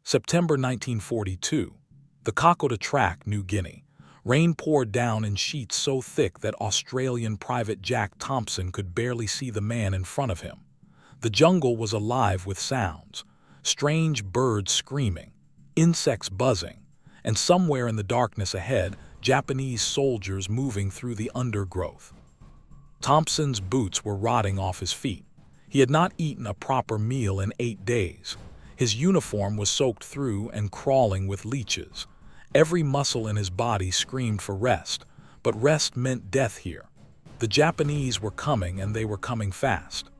September 1942. The Kokoda track, New Guinea. Rain poured down in sheets so thick that Australian Private Jack Thompson could barely see the man in front of him. The jungle was alive with sounds, strange birds screaming, insects buzzing, and somewhere in the darkness ahead, Japanese soldiers moving through the undergrowth. Thompson's boots were rotting off his feet. He had not eaten a proper meal in 8 days. His uniform was soaked through and crawling with leeches. Every muscle in his body screamed for rest, but rest meant death here. The Japanese were coming, and they were coming fast.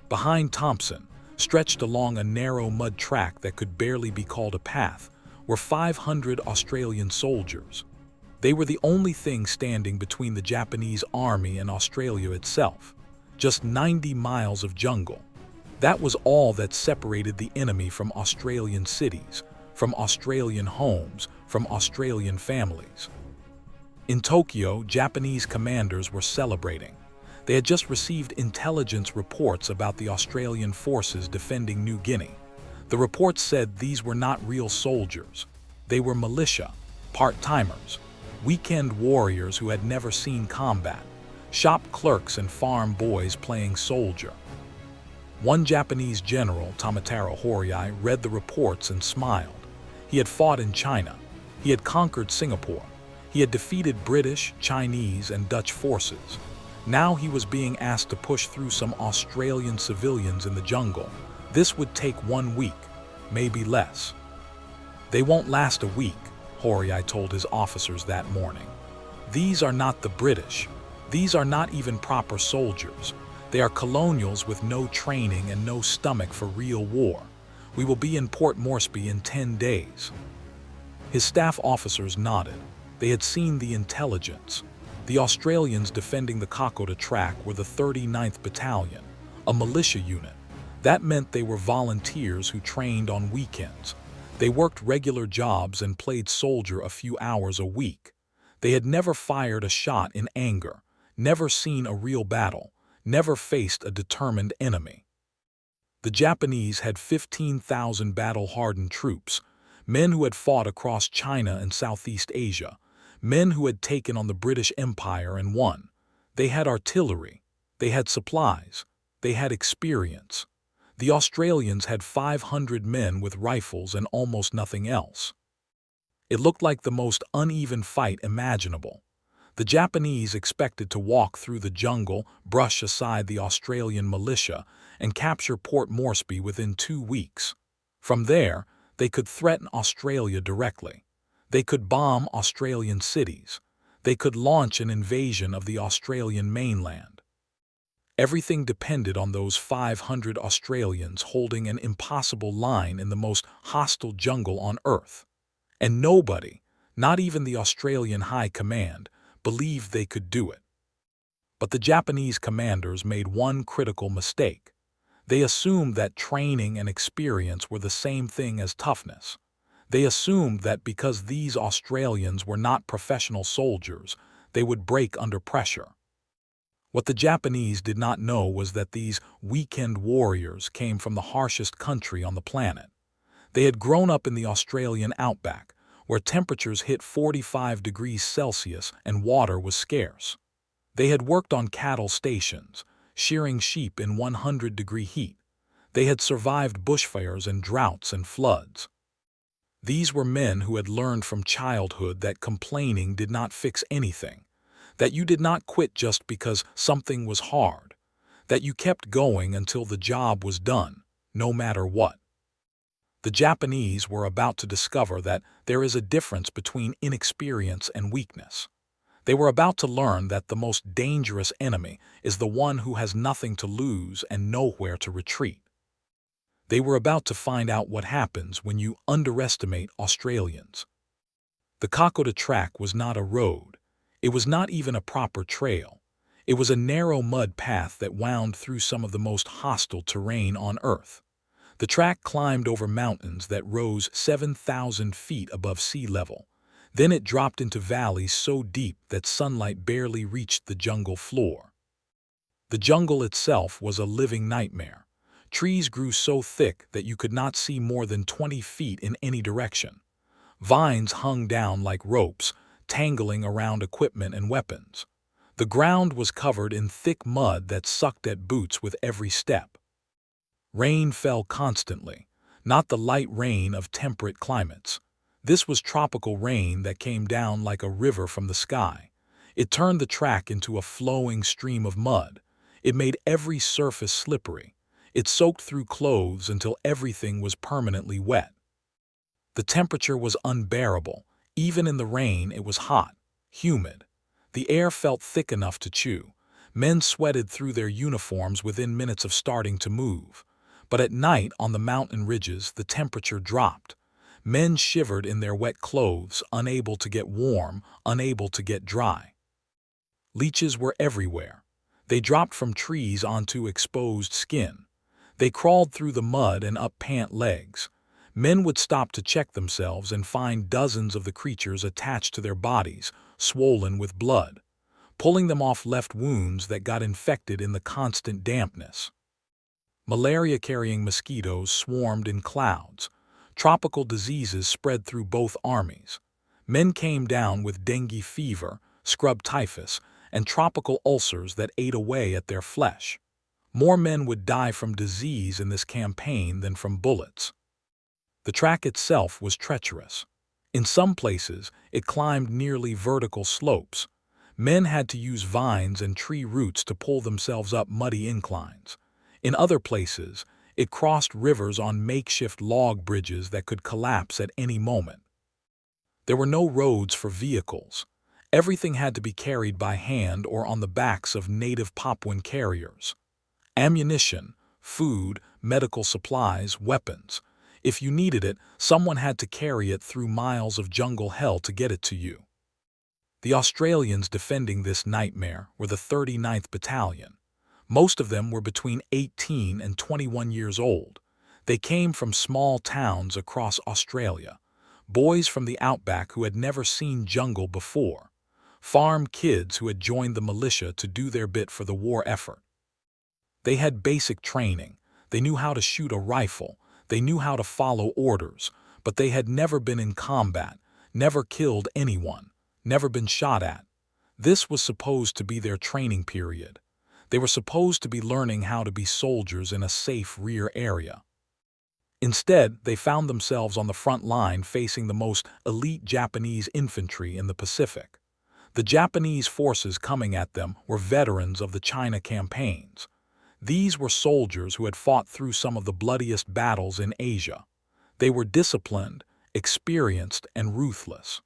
Behind Thompson, stretched along a narrow mud track that could barely be called a path, were 500 Australian soldiers. They were the only thing standing between the Japanese army and Australia itself. Just 90 miles of jungle. That was all that separated the enemy from Australian cities, from Australian homes, from Australian families. In Tokyo, Japanese commanders were celebrating. They had just received intelligence reports about the Australian forces defending New Guinea. The reports said these were not real soldiers. They were militia, part-timers, weekend warriors who had never seen combat, shop clerks and farm boys playing soldier. One Japanese General Tomitaro Horii read the reports and smiled. He had fought in China. He had conquered Singapore. He had defeated British, Chinese, and Dutch forces. Now he was being asked to push through some Australian civilians in the jungle. This would take 1 week, maybe less. They won't last a week, Horii told his officers that morning. These are not the British. These are not even proper soldiers. They are colonials with no training and no stomach for real war. We will be in Port Moresby in 10 days. His staff officers nodded. They had seen the intelligence. The Australians defending the Kokoda track were the 39th Battalion, a militia unit. That meant they were volunteers who trained on weekends. They worked regular jobs and played soldier a few hours a week. They had never fired a shot in anger, never seen a real battle, never faced a determined enemy. The Japanese had 15,000 battle-hardened troops, men who had fought across China and Southeast Asia, men who had taken on the British Empire and won. They had artillery, they had supplies, they had experience. The Australians had 500 men with rifles and almost nothing else. It looked like the most uneven fight imaginable. The Japanese expected to walk through the jungle, brush aside the Australian militia, and capture Port Moresby within 2 weeks. From there, they could threaten Australia directly. They could bomb Australian cities. They could launch an invasion of the Australian mainland. Everything depended on those 500 Australians holding an impossible line in the most hostile jungle on Earth. And nobody, not even the Australian High Command, believed they could do it. But the Japanese commanders made one critical mistake. They assumed that training and experience were the same thing as toughness. They assumed that because these Australians were not professional soldiers, they would break under pressure. What the Japanese did not know was that these weekend warriors came from the harshest country on the planet. They had grown up in the Australian outback, where temperatures hit 45 degrees Celsius and water was scarce. They had worked on cattle stations, shearing sheep in 100-degree heat. They had survived bushfires and droughts and floods. These were men who had learned from childhood that complaining did not fix anything, that you did not quit just because something was hard, that you kept going until the job was done, no matter what. The Japanese were about to discover that there is a difference between inexperience and weakness. They were about to learn that the most dangerous enemy is the one who has nothing to lose and nowhere to retreat. They were about to find out what happens when you underestimate Australians. The Kokoda track was not a road. It was not even a proper trail. It was a narrow mud path that wound through some of the most hostile terrain on Earth. The track climbed over mountains that rose 7,000 feet above sea level. Then it dropped into valleys so deep that sunlight barely reached the jungle floor. The jungle itself was a living nightmare. Trees grew so thick that you could not see more than 20 feet in any direction. Vines hung down like ropes, tangling around equipment and weapons. The ground was covered in thick mud that sucked at boots with every step. Rain fell constantly, not the light rain of temperate climates. This was tropical rain that came down like a river from the sky. It turned the track into a flowing stream of mud. It made every surface slippery. It soaked through clothes until everything was permanently wet. The temperature was unbearable. Even in the rain, it was hot, humid. The air felt thick enough to chew. Men sweated through their uniforms within minutes of starting to move. But at night on the mountain ridges, the temperature dropped. Men shivered in their wet clothes, unable to get warm, unable to get dry. Leeches were everywhere. They dropped from trees onto exposed skin. They crawled through the mud and up pant legs. Men would stop to check themselves and find dozens of the creatures attached to their bodies, swollen with blood. Pulling them off left wounds that got infected in the constant dampness. Malaria-carrying mosquitoes swarmed in clouds. Tropical diseases spread through both armies. Men came down with dengue fever, scrub typhus, and tropical ulcers that ate away at their flesh. More men would die from disease in this campaign than from bullets. The track itself was treacherous. In some places, it climbed nearly vertical slopes. Men had to use vines and tree roots to pull themselves up muddy inclines. In other places, it crossed rivers on makeshift log bridges that could collapse at any moment. There were no roads for vehicles. Everything had to be carried by hand or on the backs of native Papuan carriers. Ammunition, food, medical supplies, weapons. If you needed it, someone had to carry it through miles of jungle hell to get it to you. The Australians defending this nightmare were the 39th Battalion. Most of them were between 18 and 21 years old. They came from small towns across Australia, boys from the outback who had never seen jungle before, farm kids who had joined the militia to do their bit for the war effort. They had basic training. They knew how to shoot a rifle. They knew how to follow orders, but they had never been in combat, never killed anyone, never been shot at. This was supposed to be their training period. They were supposed to be learning how to be soldiers in a safe rear area. Instead, they found themselves on the front line facing the most elite Japanese infantry in the Pacific. The Japanese forces coming at them were veterans of the China campaigns. These were soldiers who had fought through some of the bloodiest battles in Asia. They were disciplined, experienced, and ruthless.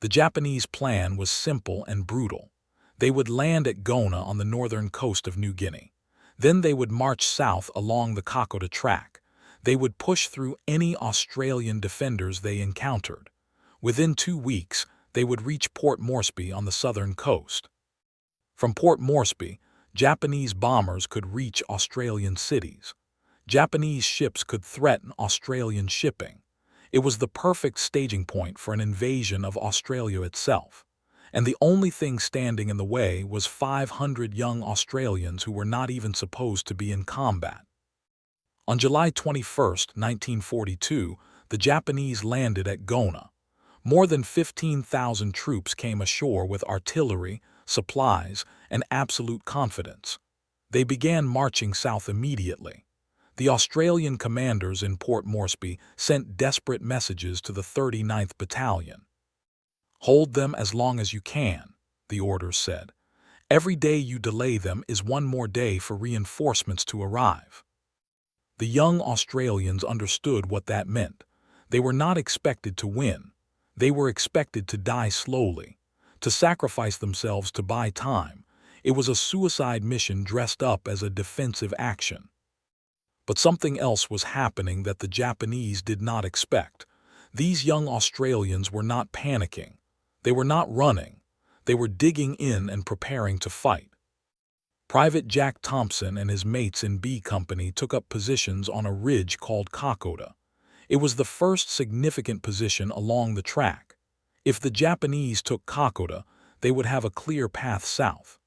The Japanese plan was simple and brutal. They would land at Guinea on the northern coast of New Guinea. Then they would march south along the Kokoda track. They would push through any Australian defenders they encountered. Within 2 weeks, they would reach Port Moresby on the southern coast. From Port Moresby, Japanese bombers could reach Australian cities. Japanese ships could threaten Australian shipping. It was the perfect staging point for an invasion of Australia itself. And the only thing standing in the way was 500 young Australians who were not even supposed to be in combat. On July 21, 1942, the Japanese landed at Guinea. More than 15,000 troops came ashore with artillery, supplies, and absolute confidence. They began marching south immediately. The Australian commanders in Port Moresby sent desperate messages to the 39th Battalion. "Hold them as long as you can," the orders said. "Every day you delay them is one more day for reinforcements to arrive." The young Australians understood what that meant. They were not expected to win. They were expected to die slowly, to sacrifice themselves to buy time. It was a suicide mission dressed up as a defensive action. But something else was happening that the Japanese did not expect. These young Australians were not panicking. They were not running. They were digging in and preparing to fight. Private Jack Thompson and his mates in B Company took up positions on a ridge called Kokoda. It was the first significant position along the track. If the Japanese took Kokoda, they would have a clear path south.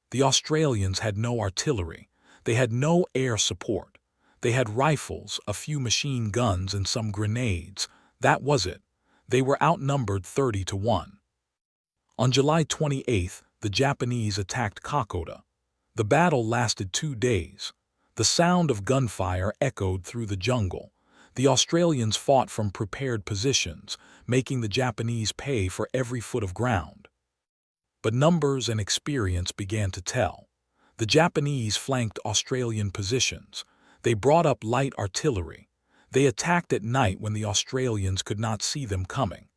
The Australians had no artillery. They had no air support. They had rifles, a few machine guns, and some grenades. That was it. They were outnumbered 30-1. On July 28th, the Japanese attacked Kokoda. The battle lasted 2 days. The sound of gunfire echoed through the jungle. The Australians fought from prepared positions, making the Japanese pay for every foot of ground. But numbers and experience began to tell. The Japanese flanked Australian positions. They brought up light artillery. They attacked at night when the Australians could not see them coming.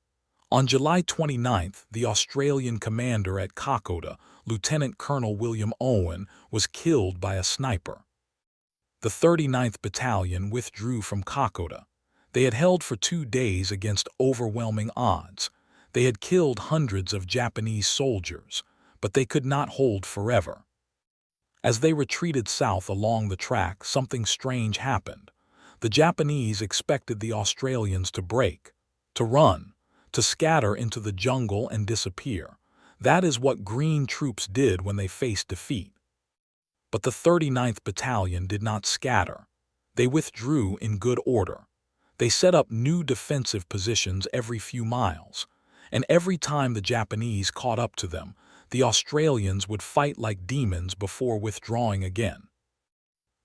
On July 29th, the Australian commander at Kokoda, Lieutenant Colonel William Owen, was killed by a sniper. The 39th Battalion withdrew from Kokoda. They had held for 2 days against overwhelming odds. They had killed hundreds of Japanese soldiers, but they could not hold forever. As they retreated south along the track, something strange happened. The Japanese expected the Australians to break, to run, to scatter into the jungle and disappear. That is what green troops did when they faced defeat. But the 39th Battalion did not scatter. They withdrew in good order. They set up new defensive positions every few miles, and every time the Japanese caught up to them, the Australians would fight like demons before withdrawing again.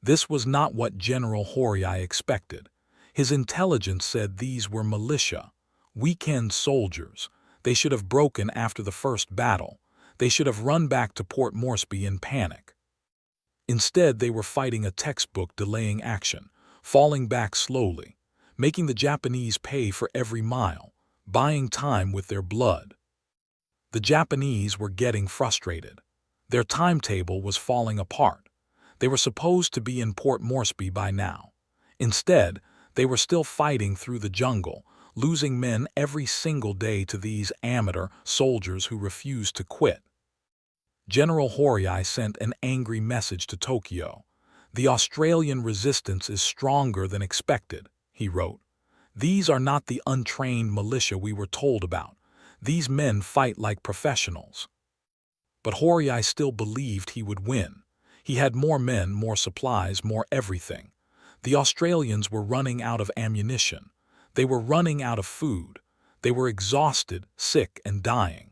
This was not what General Horii expected. His intelligence said these were militia, weekend soldiers. They should have broken after the first battle. They should have run back to Port Moresby in panic. Instead, they were fighting a textbook delaying action, falling back slowly, making the Japanese pay for every mile, buying time with their blood. The Japanese were getting frustrated. Their timetable was falling apart. They were supposed to be in Port Moresby by now. Instead, they were still fighting through the jungle, losing men every single day to these amateur soldiers who refused to quit. General Horii sent an angry message to Tokyo. "The Australian resistance is stronger than expected," he wrote. "These are not the untrained militia we were told about. These men fight like professionals." But Horii still believed he would win. He had more men, more supplies, more everything. The Australians were running out of ammunition. They were running out of food. They were exhausted, sick, and dying.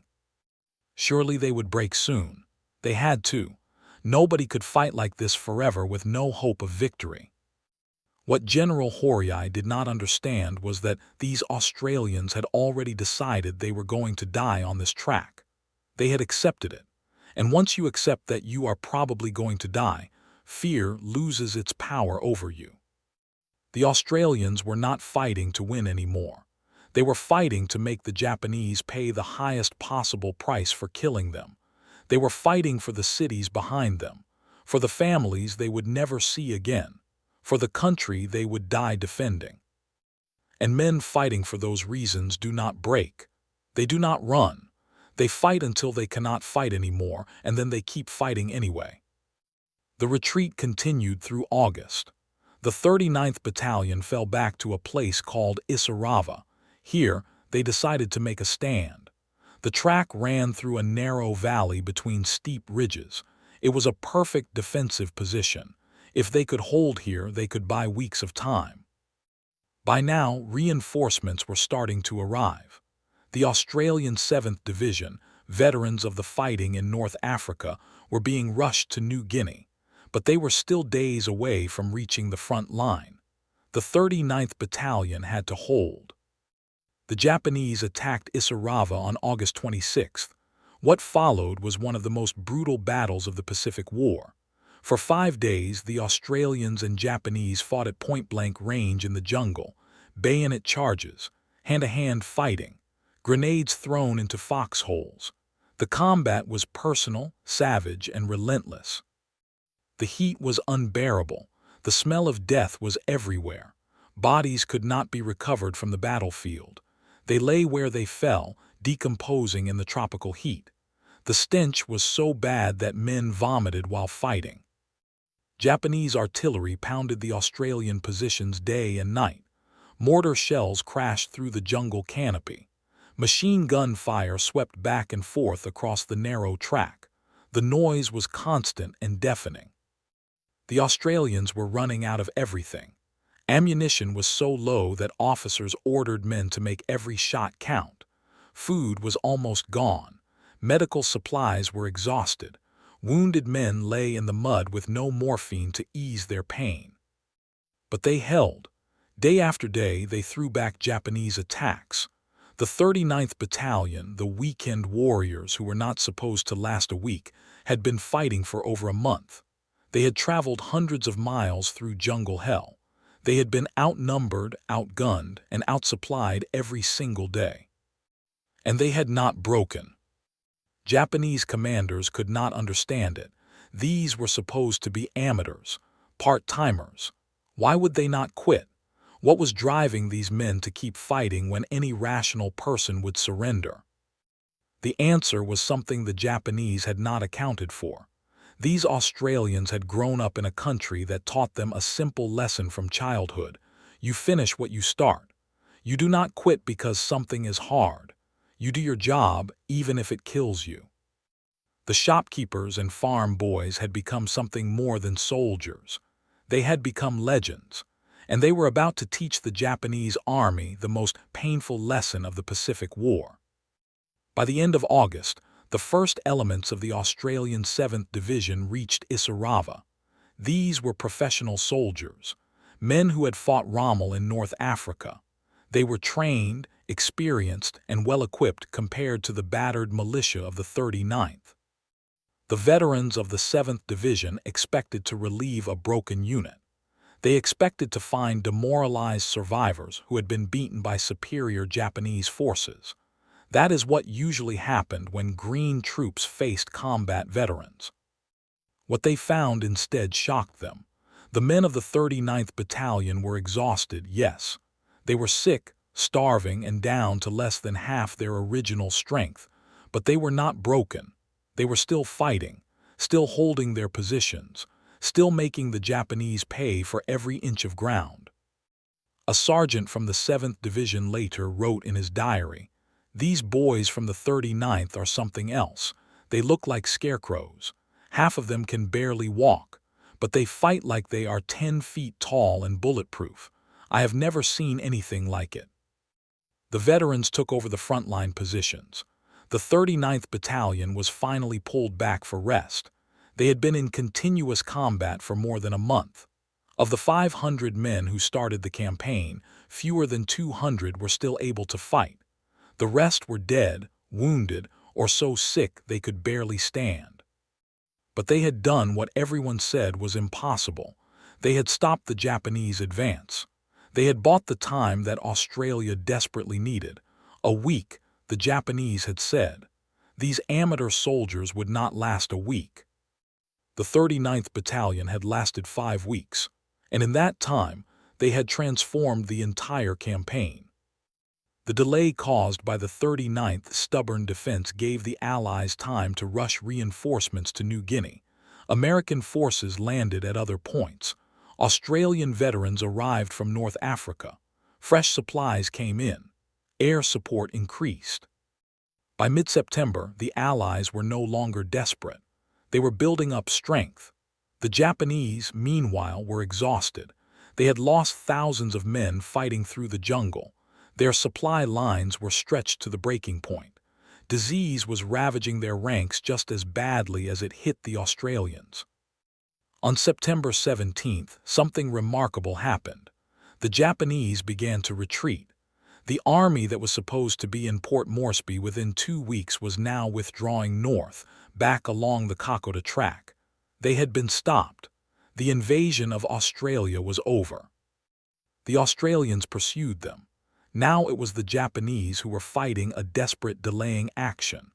Surely they would break soon. They had to. Nobody could fight like this forever with no hope of victory. What General Horii did not understand was that these Australians had already decided they were going to die on this track. They had accepted it. And once you accept that you are probably going to die, fear loses its power over you. The Australians were not fighting to win anymore. They were fighting to make the Japanese pay the highest possible price for killing them. They were fighting for the cities behind them, for the families they would never see again, for the country they would die defending. And men fighting for those reasons do not break. They do not run. They fight until they cannot fight anymore, and then they keep fighting anyway. The retreat continued through August. The 39th Battalion fell back to a place called Isarava. Here, they decided to make a stand. The track ran through a narrow valley between steep ridges. It was a perfect defensive position. If they could hold here, they could buy weeks of time. By now, reinforcements were starting to arrive. The Australian 7th Division, veterans of the fighting in North Africa, were being rushed to New Guinea, but they were still days away from reaching the front line. The 39th Battalion had to hold. The Japanese attacked Isarava on August 26th. What followed was one of the most brutal battles of the Pacific War. For 5 days, the Australians and Japanese fought at point-blank range in the jungle, bayonet charges, hand-to-hand fighting, grenades thrown into foxholes. The combat was personal, savage, and relentless. The heat was unbearable. The smell of death was everywhere. Bodies could not be recovered from the battlefield. They lay where they fell, decomposing in the tropical heat. The stench was so bad that men vomited while fighting. Japanese artillery pounded the Australian positions day and night. Mortar shells crashed through the jungle canopy. Machine gun fire swept back and forth across the narrow track. The noise was constant and deafening. The Australians were running out of everything. Ammunition was so low that officers ordered men to make every shot count. Food was almost gone. Medical supplies were exhausted. Wounded men lay in the mud with no morphine to ease their pain. But they held. Day after day, they threw back Japanese attacks. The 39th Battalion, the weekend warriors who were not supposed to last a week, had been fighting for over a month. They had traveled hundreds of miles through jungle hell. They had been outnumbered, outgunned, and outsupplied every single day. And they had not broken. Japanese commanders could not understand it. These were supposed to be amateurs, part-timers. Why would they not quit? What was driving these men to keep fighting when any rational person would surrender? The answer was something the Japanese had not accounted for. These Australians had grown up in a country that taught them a simple lesson from childhood. You finish what you start. You do not quit because something is hard. You do your job even if it kills you. The shopkeepers and farm boys had become something more than soldiers. They had become legends, and they were about to teach the Japanese army the most painful lesson of the Pacific War. By the end of August, the first elements of the Australian 7th Division reached Isarava. These were professional soldiers, men who had fought Rommel in North Africa. They were trained, experienced, and well-equipped compared to the battered militia of the 39th. The veterans of the 7th Division expected to relieve a broken unit. They expected to find demoralized survivors who had been beaten by superior Japanese forces. That is what usually happened when green troops faced combat veterans. What they found instead shocked them. The men of the 39th Battalion were exhausted, yes. They were sick, starving, and down to less than half their original strength, but they were not broken. They were still fighting, still holding their positions, still making the Japanese pay for every inch of ground. A sergeant from the 7th Division later wrote in his diary, "These boys from the 39th are something else. They look like scarecrows. Half of them can barely walk, but they fight like they are 10 feet tall and bulletproof. I have never seen anything like it." The veterans took over the frontline positions. The 39th Battalion was finally pulled back for rest. They had been in continuous combat for more than a month. Of the 500 men who started the campaign, fewer than 200 were still able to fight. The rest were dead, wounded, or so sick they could barely stand. But they had done what everyone said was impossible. They had stopped the Japanese advance. They had bought the time that Australia desperately needed. A week, the Japanese had said. These amateur soldiers would not last a week. The 39th Battalion had lasted 5 weeks, and in that time, they had transformed the entire campaign. The delay caused by the 39th's stubborn defense gave the Allies time to rush reinforcements to New Guinea. American forces landed at other points. Australian veterans arrived from North Africa. Fresh supplies came in. Air support increased. By mid-September, the Allies were no longer desperate. They were building up strength. The Japanese, meanwhile, were exhausted. They had lost thousands of men fighting through the jungle. Their supply lines were stretched to the breaking point. Disease was ravaging their ranks just as badly as it hit the Australians. On September 17th, something remarkable happened. The Japanese began to retreat. The army that was supposed to be in Port Moresby within 2 weeks was now withdrawing north, back along the Kokoda track. They had been stopped. The invasion of Australia was over. The Australians pursued them. Now it was the Japanese who were fighting a desperate delaying action.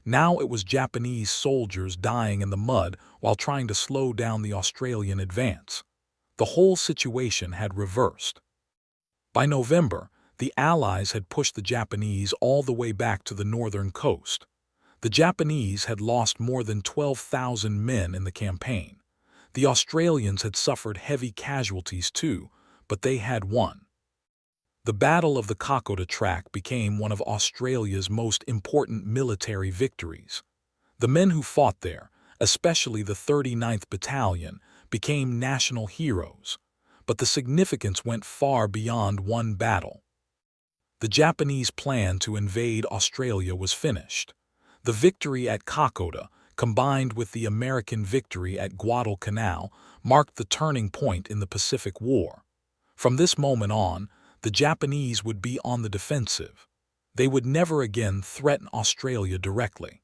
Now it was Japanese soldiers dying in the mud while trying to slow down the Australian advance. The whole situation had reversed. By November, the Allies had pushed the Japanese all the way back to the northern coast. The Japanese had lost more than 12,000 men in the campaign. The Australians had suffered heavy casualties too, but they had won. The Battle of the Kokoda Track became one of Australia's most important military victories. The men who fought there, especially the 39th Battalion, became national heroes, but the significance went far beyond one battle. The Japanese plan to invade Australia was finished. The victory at Kokoda, combined with the American victory at Guadalcanal, marked the turning point in the Pacific War. From this moment on, the Japanese would be on the defensive. They would never again threaten Australia directly.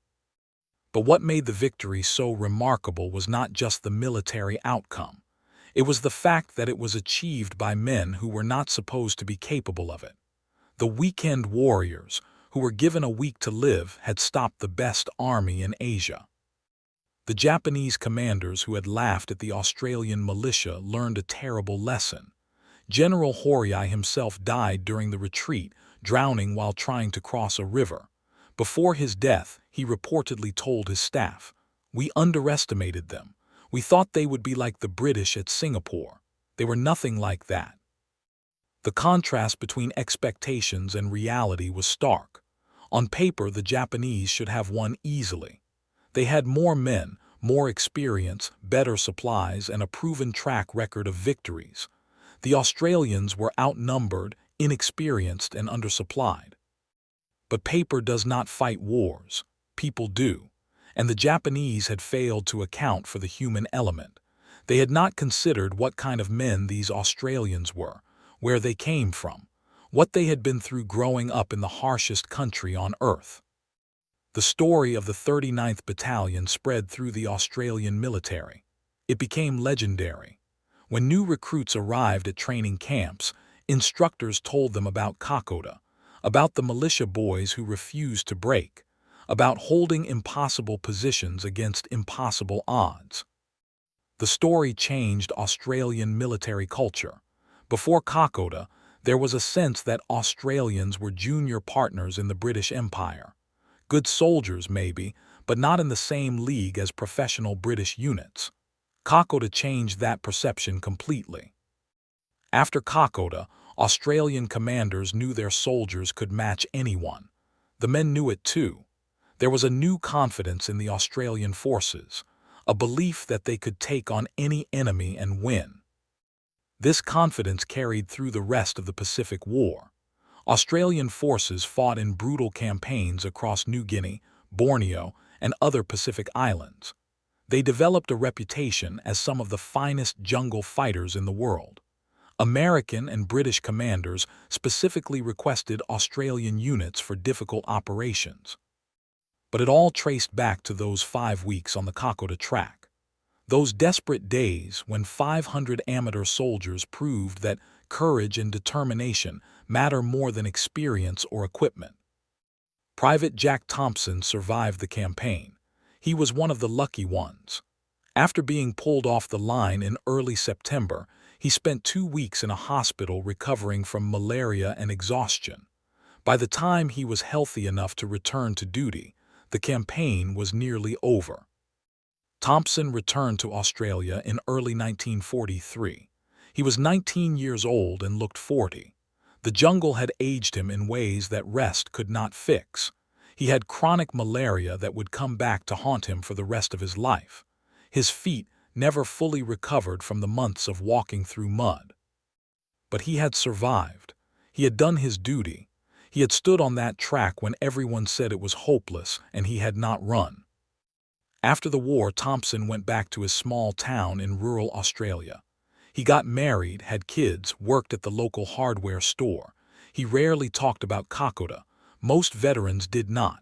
But what made the victory so remarkable was not just the military outcome. It was the fact that it was achieved by men who were not supposed to be capable of it. The weekend warriors, who were given a week to live, had stopped the best army in Asia. The Japanese commanders who had laughed at the Australian militia learned a terrible lesson. General Horii himself died during the retreat, drowning while trying to cross a river. Before his death, he reportedly told his staff, "We underestimated them. We thought they would be like the British at Singapore. They were nothing like that." The contrast between expectations and reality was stark. On paper, the Japanese should have won easily. They had more men, more experience, better supplies, and a proven track record of victories. The Australians were outnumbered, inexperienced, and undersupplied. But paper does not fight wars. People do. And the Japanese had failed to account for the human element. They had not considered what kind of men these Australians were, where they came from, what they had been through growing up in the harshest country on earth. The story of the 39th Battalion spread through the Australian military. It became legendary. When new recruits arrived at training camps, instructors told them about Kokoda, about the militia boys who refused to break, about holding impossible positions against impossible odds. The story changed Australian military culture. Before Kokoda, there was a sense that Australians were junior partners in the British Empire. Good soldiers, maybe, but not in the same league as professional British units. Kokoda changed that perception completely. After Kokoda, Australian commanders knew their soldiers could match anyone. The men knew it too. There was a new confidence in the Australian forces, a belief that they could take on any enemy and win. This confidence carried through the rest of the Pacific War. Australian forces fought in brutal campaigns across New Guinea, Borneo, and other Pacific islands. They developed a reputation as some of the finest jungle fighters in the world. American and British commanders specifically requested Australian units for difficult operations. But it all traced back to those 5 weeks on the Kokoda track. Those desperate days when 500 amateur soldiers proved that courage and determination matter more than experience or equipment. Private Jack Thompson survived the campaign. He was one of the lucky ones. After being pulled off the line in early September, he spent 2 weeks in a hospital recovering from malaria and exhaustion. By the time he was healthy enough to return to duty, the campaign was nearly over. Thompson returned to Australia in early 1943. He was 19 years old and looked 40. The jungle had aged him in ways that rest could not fix. He had chronic malaria that would come back to haunt him for the rest of his life. His feet never fully recovered from the months of walking through mud. But he had survived. He had done his duty. He had stood on that track when everyone said it was hopeless, and he had not run. After the war, Thompson went back to his small town in rural Australia. He got married, had kids, worked at the local hardware store. He rarely talked about Kokoda. Most veterans did not.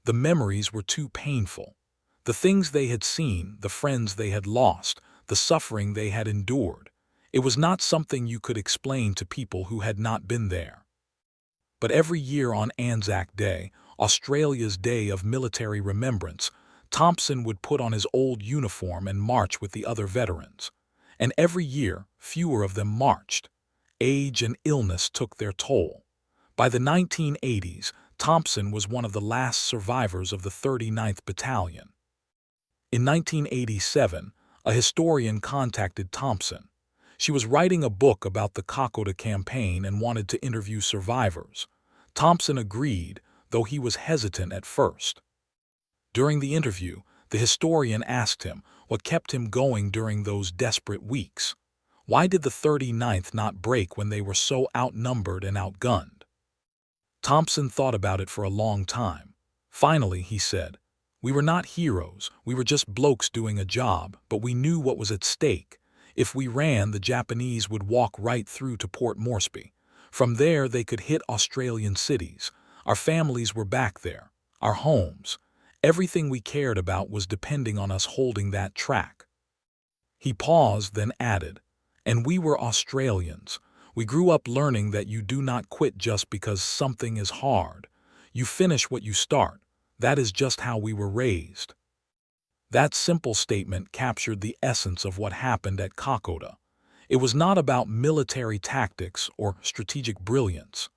The memories were too painful. The things they had seen, the friends they had lost, the suffering they had endured. It was not something you could explain to people who had not been there. But every year on Anzac Day, Australia's day of military remembrance, Thompson would put on his old uniform and march with the other veterans. And every year, fewer of them marched. Age and illness took their toll. By the 1980s, Thompson was one of the last survivors of the 39th Battalion. In 1987, a historian contacted Thompson. She was writing a book about the Kokoda campaign and wanted to interview survivors. Thompson agreed, though he was hesitant at first. During the interview, The historian asked him what kept him going during those desperate weeks. Why did the 39th not break when they were so outnumbered and outgunned? Thompson thought about it for a long time. Finally, he said, "We were not heroes, we were just blokes doing a job, but we knew what was at stake. If we ran, the Japanese would walk right through to Port Moresby. From there, they could hit Australian cities. Our families were back there, our homes. Everything we cared about was depending on us holding that track." He paused, then added, "And we were Australians. We grew up learning that you do not quit just because something is hard. You finish what you start. That is just how we were raised." That simple statement captured the essence of what happened at Kokoda. It was not about military tactics or strategic brilliance.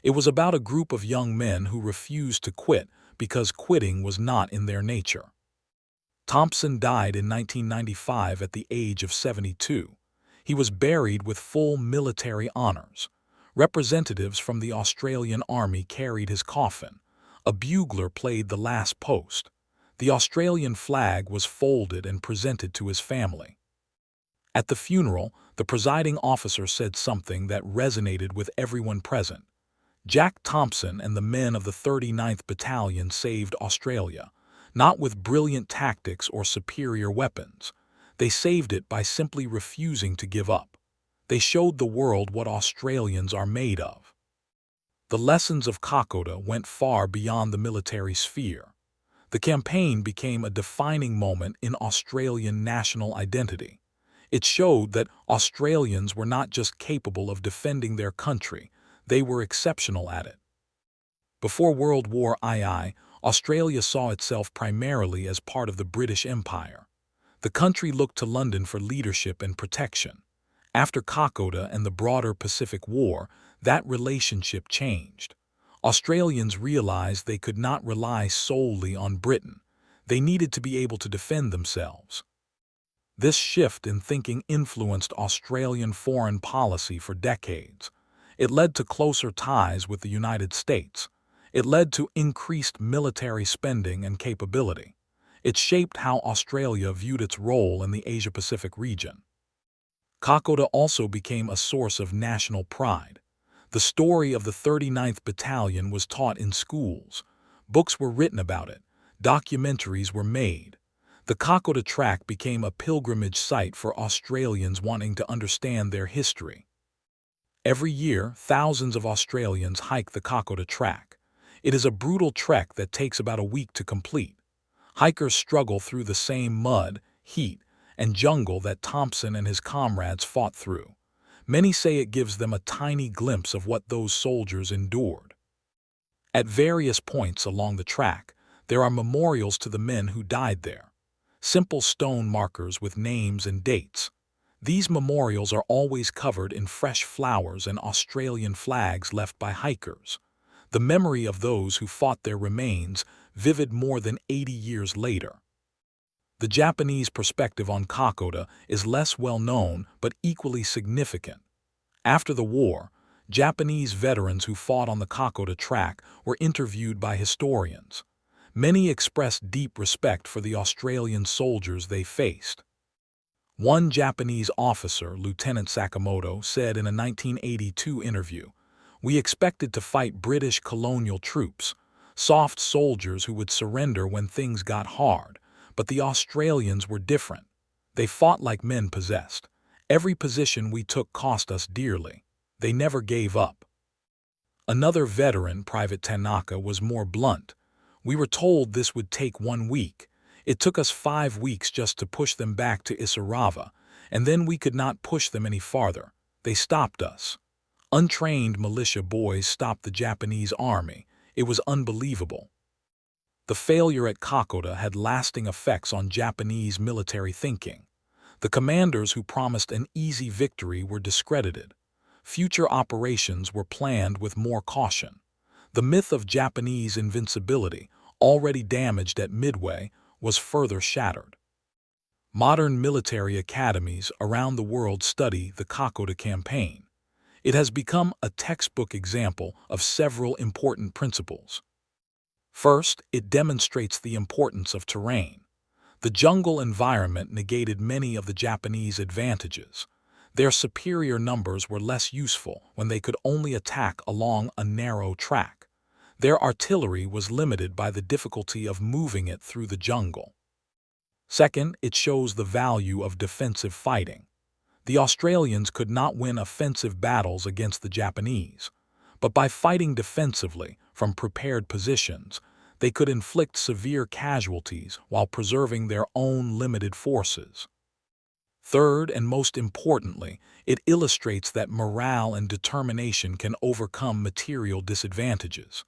It was about a group of young men who refused to quit because quitting was not in their nature. Thompson died in 1995 at the age of 72. He was buried with full military honors. Representatives from the Australian Army carried his coffin. A bugler played the last post. The Australian flag was folded and presented to his family. At the funeral, the presiding officer said something that resonated with everyone present. "Jack Thompson and the men of the 39th Battalion saved Australia, not with brilliant tactics or superior weapons. They saved it by simply refusing to give up. They showed the world what Australians are made of." The lessons of Kokoda went far beyond the military sphere. The campaign became a defining moment in Australian national identity. It showed that Australians were not just capable of defending their country, they were exceptional at it. Before World War II, Australia saw itself primarily as part of the British Empire. The country looked to London for leadership and protection. After Kokoda and the broader Pacific War, that relationship changed. Australians realized they could not rely solely on Britain. They needed to be able to defend themselves. This shift in thinking influenced Australian foreign policy for decades. It led to closer ties with the United States. It led to increased military spending and capability. It shaped how Australia viewed its role in the Asia-Pacific region. Kokoda also became a source of national pride. The story of the 39th Battalion was taught in schools. Books were written about it. Documentaries were made. The Kokoda track became a pilgrimage site for Australians wanting to understand their history. Every year, thousands of Australians hike the Kokoda track. It is a brutal trek that takes about a week to complete. Hikers struggle through the same mud, heat, and jungle that Thompson and his comrades fought through. Many say it gives them a tiny glimpse of what those soldiers endured. At various points along the track, there are memorials to the men who died there. Simple stone markers with names and dates. These memorials are always covered in fresh flowers and Australian flags left by hikers. The memory of those who fought there remains vivid more than 80 years later. The Japanese perspective on Kokoda is less well known but equally significant. After the war, Japanese veterans who fought on the Kokoda track were interviewed by historians. Many expressed deep respect for the Australian soldiers they faced. One Japanese officer, Lieutenant Sakamoto, said in a 1982 interview, "We expected to fight British colonial troops, soft soldiers who would surrender when things got hard, but the Australians were different. They fought like men possessed. Every position we took cost us dearly. They never gave up." Another veteran, Private Tanaka, was more blunt. "We were told this would take 1 week. It took us 5 weeks just to push them back to Isarava, and then we could not push them any farther. They stopped us. Untrained militia boys stopped the Japanese army. It was unbelievable." The failure at Kokoda had lasting effects on Japanese military thinking. The commanders who promised an easy victory were discredited. Future operations were planned with more caution. The myth of Japanese invincibility, already damaged at Midway, was further shattered. Modern military academies around the world study the Kokoda campaign. It has become a textbook example of several important principles. First, it demonstrates the importance of terrain. The jungle environment negated many of the Japanese advantages. Their superior numbers were less useful when they could only attack along a narrow track. Their artillery was limited by the difficulty of moving it through the jungle. Second, it shows the value of defensive fighting. The Australians could not win offensive battles against the Japanese, but by fighting defensively from prepared positions, they could inflict severe casualties while preserving their own limited forces. Third, and most importantly, it illustrates that morale and determination can overcome material disadvantages.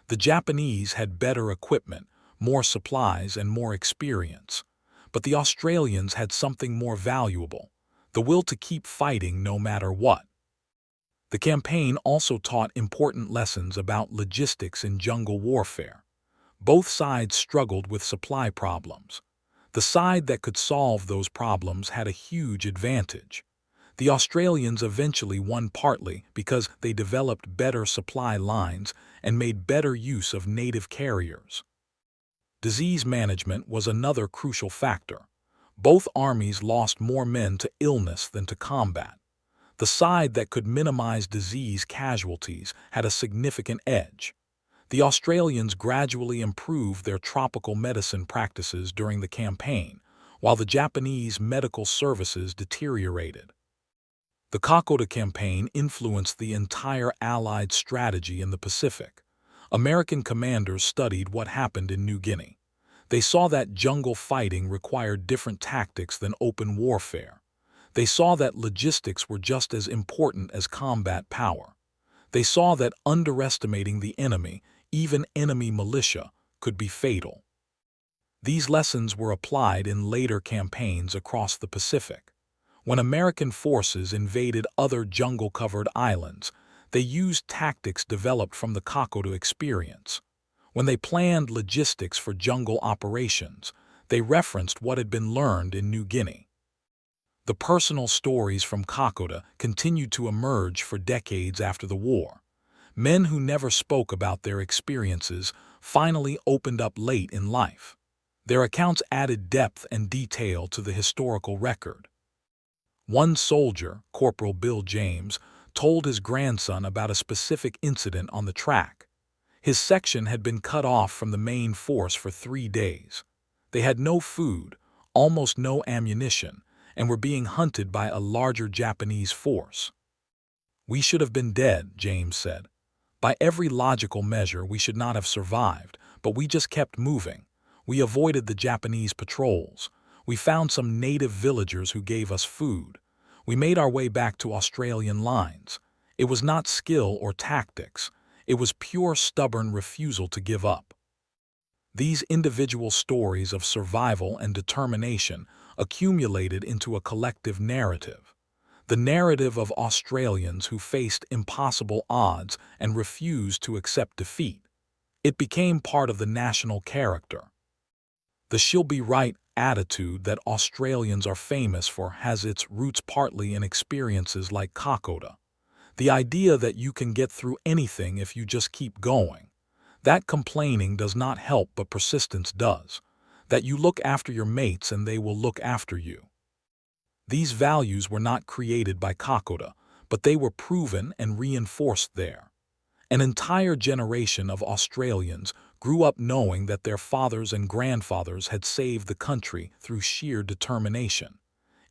The Japanese had better equipment, more supplies, and more experience, but the Australians had something more valuable: the will to keep fighting no matter what. The campaign also taught important lessons about logistics in jungle warfare. Both sides struggled with supply problems. The side that could solve those problems had a huge advantage. The Australians eventually won partly because they developed better supply lines and made better use of native carriers. Disease management was another crucial factor. Both armies lost more men to illness than to combat. The side that could minimize disease casualties had a significant edge. The Australians gradually improved their tropical medicine practices during the campaign, while the Japanese medical services deteriorated. The Kokoda campaign influenced the entire Allied strategy in the Pacific. American commanders studied what happened in New Guinea. They saw that jungle fighting required different tactics than open warfare. They saw that logistics were just as important as combat power. They saw that underestimating the enemy, even enemy militia, could be fatal. These lessons were applied in later campaigns across the Pacific. When American forces invaded other jungle-covered islands, they used tactics developed from the Kokoda experience. When they planned logistics for jungle operations, they referenced what had been learned in New Guinea. The personal stories from Kokoda continued to emerge for decades after the war. Men who never spoke about their experiences finally opened up late in life. Their accounts added depth and detail to the historical record. One soldier, Corporal Bill James, told his grandson about a specific incident on the track. His section had been cut off from the main force for 3 days. They had no food, almost no ammunition, and were being hunted by a larger Japanese force. "We should have been dead," James said. "By every logical measure, we should not have survived, but we just kept moving. We avoided the Japanese patrols. We found some native villagers who gave us food. We made our way back to Australian lines. It was not skill or tactics. It was pure stubborn refusal to give up." These individual stories of survival and determination accumulated into a collective narrative. The narrative of Australians who faced impossible odds and refused to accept defeat. It became part of the national character. The "she'll be right" attitude that Australians are famous for has its roots partly in experiences like Kokoda. The idea that you can get through anything if you just keep going. That complaining does not help but persistence does. That you look after your mates and they will look after you. These values were not created by Kokoda, but they were proven and reinforced there. An entire generation of Australians grew up knowing that their fathers and grandfathers had saved the country through sheer determination.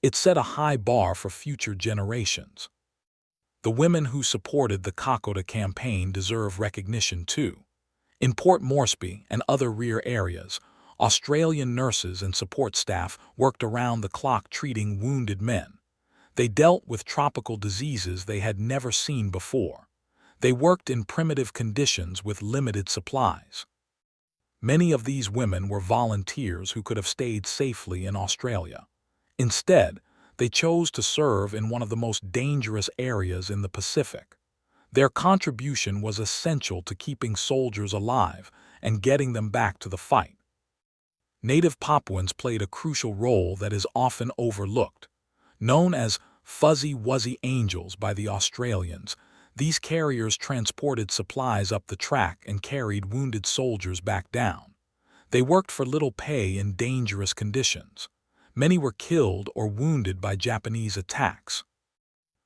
It set a high bar for future generations. The women who supported the Kokoda campaign deserve recognition too. In Port Moresby and other rear areas, Australian nurses and support staff worked around the clock treating wounded men. They dealt with tropical diseases they had never seen before. They worked in primitive conditions with limited supplies. Many of these women were volunteers who could have stayed safely in Australia. Instead, they chose to serve in one of the most dangerous areas in the Pacific. Their contribution was essential to keeping soldiers alive and getting them back to the fight. Native Papuans played a crucial role that is often overlooked. Known as "fuzzy wuzzy angels" by the Australians, these carriers transported supplies up the track and carried wounded soldiers back down. They worked for little pay in dangerous conditions. Many were killed or wounded by Japanese attacks.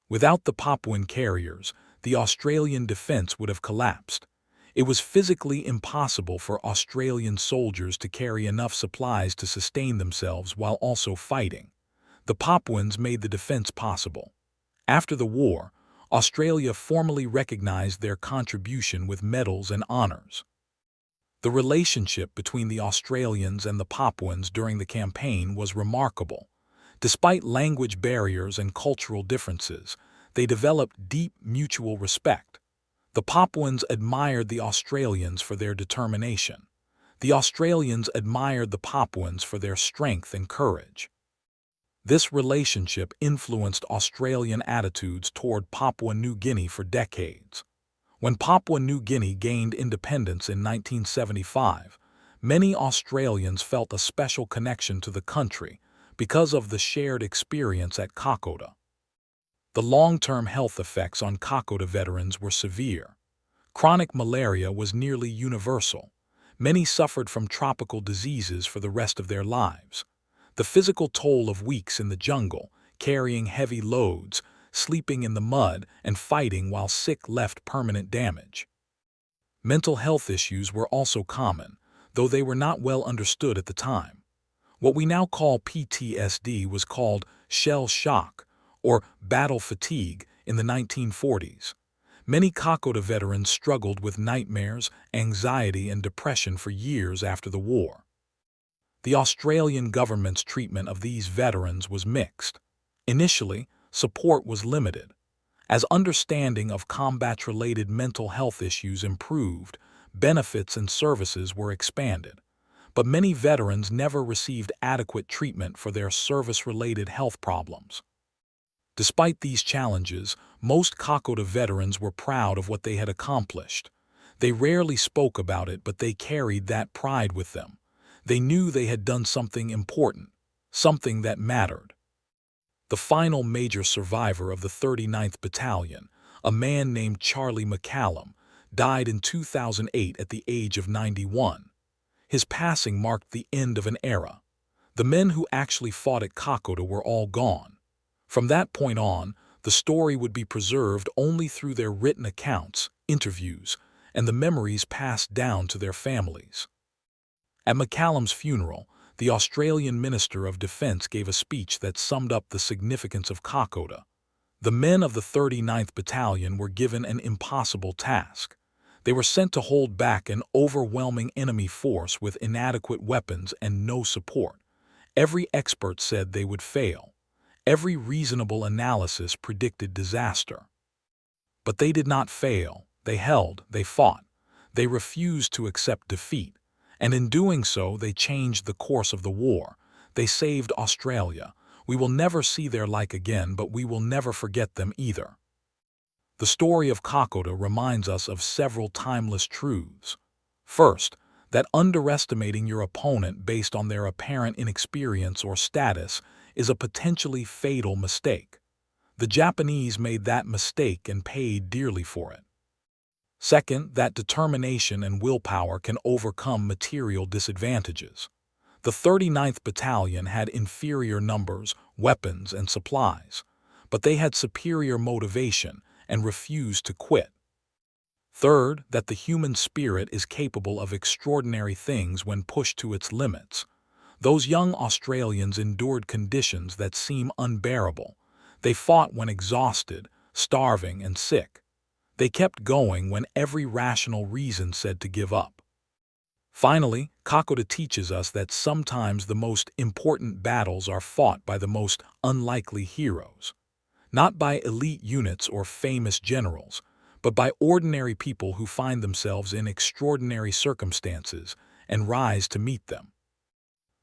Without the Papuan carriers, the Australian defense would have collapsed. It was physically impossible for Australian soldiers to carry enough supplies to sustain themselves while also fighting. The Papuans made the defense possible. After the war, Australia formally recognized their contribution with medals and honors. The relationship between the Australians and the Papuans during the campaign was remarkable. Despite language barriers and cultural differences, they developed deep mutual respect. The Papuans admired the Australians for their determination. The Australians admired the Papuans for their strength and courage. This relationship influenced Australian attitudes toward Papua New Guinea for decades. When Papua New Guinea gained independence in 1975, many Australians felt a special connection to the country because of the shared experience at Kokoda. The long-term health effects on Kokoda veterans were severe. Chronic malaria was nearly universal. Many suffered from tropical diseases for the rest of their lives. The physical toll of weeks in the jungle, carrying heavy loads, sleeping in the mud, and fighting while sick left permanent damage. Mental health issues were also common, though they were not well understood at the time. What we now call PTSD was called shell shock or battle fatigue in the 1940s. Many Kokoda veterans struggled with nightmares, anxiety, and depression for years after the war. The Australian government's treatment of these veterans was mixed. Initially, support was limited. As understanding of combat-related mental health issues improved, benefits and services were expanded. But many veterans never received adequate treatment for their service-related health problems. Despite these challenges, most Kokoda veterans were proud of what they had accomplished. They rarely spoke about it, but they carried that pride with them. They knew they had done something important, something that mattered. The final major survivor of the 39th Battalion, a man named Charlie McCallum, died in 2008 at the age of 91. His passing marked the end of an era. The men who actually fought at Kokoda were all gone. From that point on, the story would be preserved only through their written accounts, interviews, and the memories passed down to their families. At McCallum's funeral, the Australian Minister of Defence gave a speech that summed up the significance of Kokoda. The men of the 39th Battalion were given an impossible task. They were sent to hold back an overwhelming enemy force with inadequate weapons and no support. Every expert said they would fail. Every reasonable analysis predicted disaster. But they did not fail. They held, they fought. They refused to accept defeat. And in doing so, they changed the course of the war. They saved Australia. We will never see their like again, but we will never forget them either. The story of Kokoda reminds us of several timeless truths. First, that underestimating your opponent based on their apparent inexperience or status is a potentially fatal mistake. The Japanese made that mistake and paid dearly for it. Second, that determination and willpower can overcome material disadvantages. The 39th Battalion had inferior numbers, weapons, and supplies, but they had superior motivation and refused to quit. Third, that the human spirit is capable of extraordinary things when pushed to its limits. Those young Australians endured conditions that seem unbearable. They fought when exhausted, starving, and sick. They kept going when every rational reason said to give up. Finally, Kokoda teaches us that sometimes the most important battles are fought by the most unlikely heroes. Not by elite units or famous generals, but by ordinary people who find themselves in extraordinary circumstances and rise to meet them.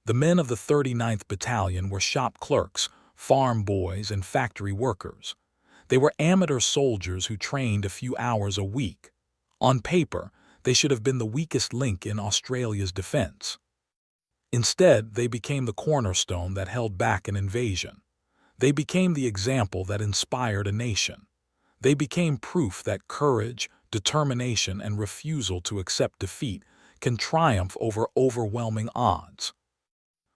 The men of the 39th Battalion were shop clerks, farm boys, and factory workers. They were amateur soldiers who trained a few hours a week. On paper, they should have been the weakest link in Australia's defense. Instead, they became the cornerstone that held back an invasion. They became the example that inspired a nation. They became proof that courage, determination, and refusal to accept defeat can triumph over overwhelming odds.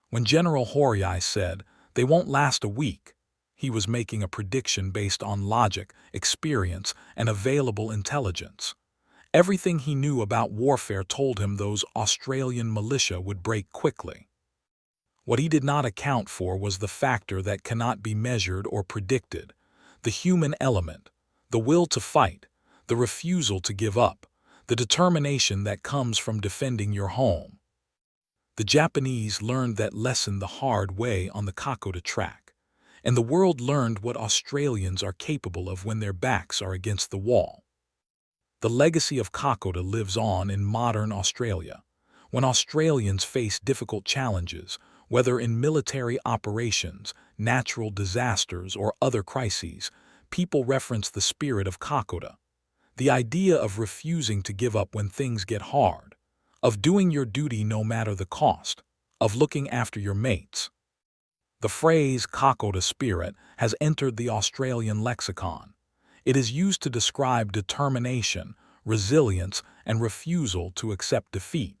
When General Horii said, "They won't last a week," he was making a prediction based on logic, experience, and available intelligence. Everything he knew about warfare told him those Australian militia would break quickly. What he did not account for was the factor that cannot be measured or predicted: the human element, the will to fight, the refusal to give up, the determination that comes from defending your home. The Japanese learned that lesson the hard way on the Kokoda track, and the world learned what Australians are capable of when their backs are against the wall. The legacy of Kokoda lives on in modern Australia. When Australians face difficult challenges, whether in military operations, natural disasters, or other crises, people reference the spirit of Kokoda. The idea of refusing to give up when things get hard, of doing your duty no matter the cost, of looking after your mates. The phrase Kokoda spirit has entered the Australian lexicon. It is used to describe determination, resilience, and refusal to accept defeat.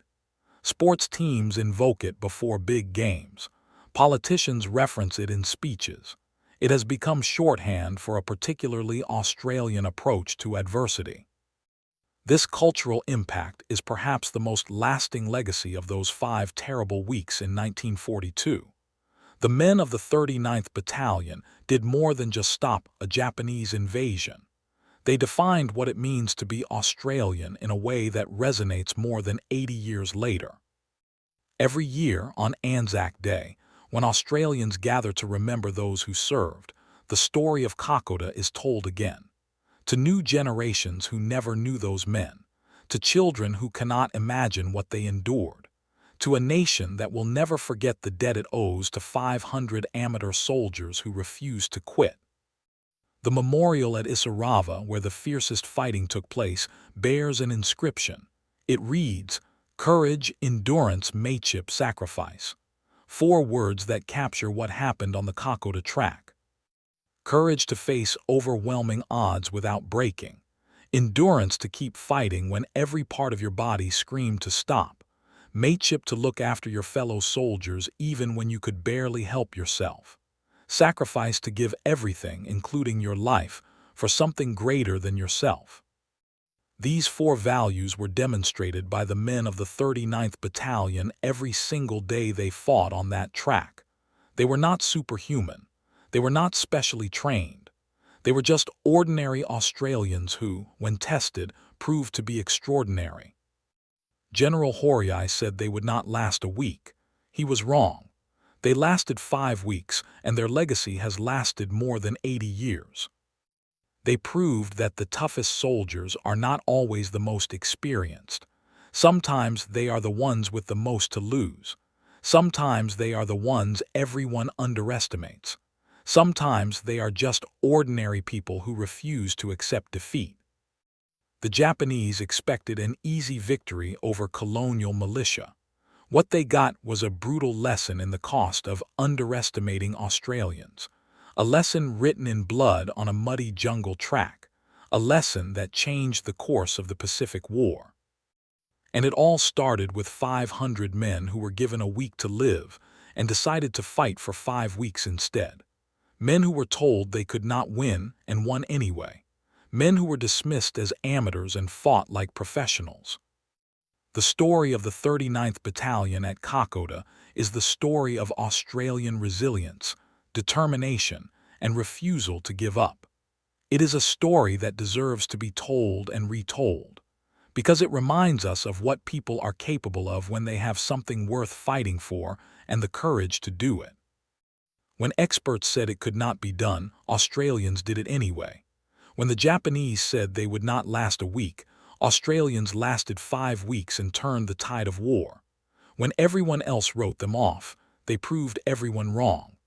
Sports teams invoke it before big games. Politicians reference it in speeches. It has become shorthand for a particularly Australian approach to adversity. This cultural impact is perhaps the most lasting legacy of those 5 terrible weeks in 1942. The men of the 39th Battalion did more than just stop a Japanese invasion. They defined what it means to be Australian in a way that resonates more than 80 years later. Every year on Anzac Day, when Australians gather to remember those who served, the story of Kokoda is told again. To new generations who never knew those men, to children who cannot imagine what they endured, to a nation that will never forget the debt it owes to 500 amateur soldiers who refused to quit. The memorial at Isarava, where the fiercest fighting took place, bears an inscription. It reads, "Courage, endurance, mateship, sacrifice." 4 words that capture what happened on the Kokoda track. Courage to face overwhelming odds without breaking. Endurance to keep fighting when every part of your body screamed to stop. Mateship to look after your fellow soldiers even when you could barely help yourself. Sacrifice to give everything, including your life, for something greater than yourself. These 4 values were demonstrated by the men of the 39th Battalion every single day they fought on that track. They were not superhuman. They were not specially trained. They were just ordinary Australians who, when tested, proved to be extraordinary. General Horii said they would not last a week. He was wrong. They lasted 5 weeks, and their legacy has lasted more than 80 years. They proved that the toughest soldiers are not always the most experienced. Sometimes they are the ones with the most to lose. Sometimes they are the ones everyone underestimates. Sometimes they are just ordinary people who refuse to accept defeat. The Japanese expected an easy victory over colonial militia. What they got was a brutal lesson in the cost of underestimating Australians. A lesson written in blood on a muddy jungle track. A lesson that changed the course of the Pacific War. And it all started with 500 men who were given a week to live and decided to fight for 5 weeks instead. Men who were told they could not win and won anyway. Men who were dismissed as amateurs and fought like professionals. The story of the 39th Battalion at Kokoda is the story of Australian resilience, determination, and refusal to give up. It is a story that deserves to be told and retold, because it reminds us of what people are capable of when they have something worth fighting for and the courage to do it. When experts said it could not be done, Australians did it anyway. When the Japanese said they would not last a week, Australians lasted 5 weeks and turned the tide of war. When everyone else wrote them off, they proved everyone wrong.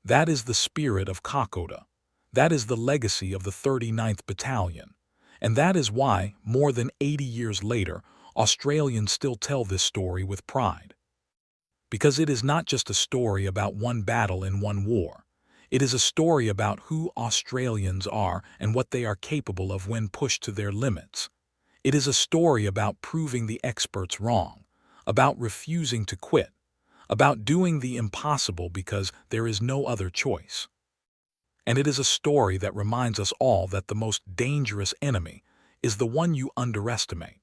That is the spirit of Kokoda. That is the legacy of the 39th Battalion. And that is why, more than 80 years later, Australians still tell this story with pride. Because it is not just a story about one battle in one war. It is a story about who Australians are and what they are capable of when pushed to their limits. It is a story about proving the experts wrong, about refusing to quit, about doing the impossible because there is no other choice. And it is a story that reminds us all that the most dangerous enemy is the one you underestimate.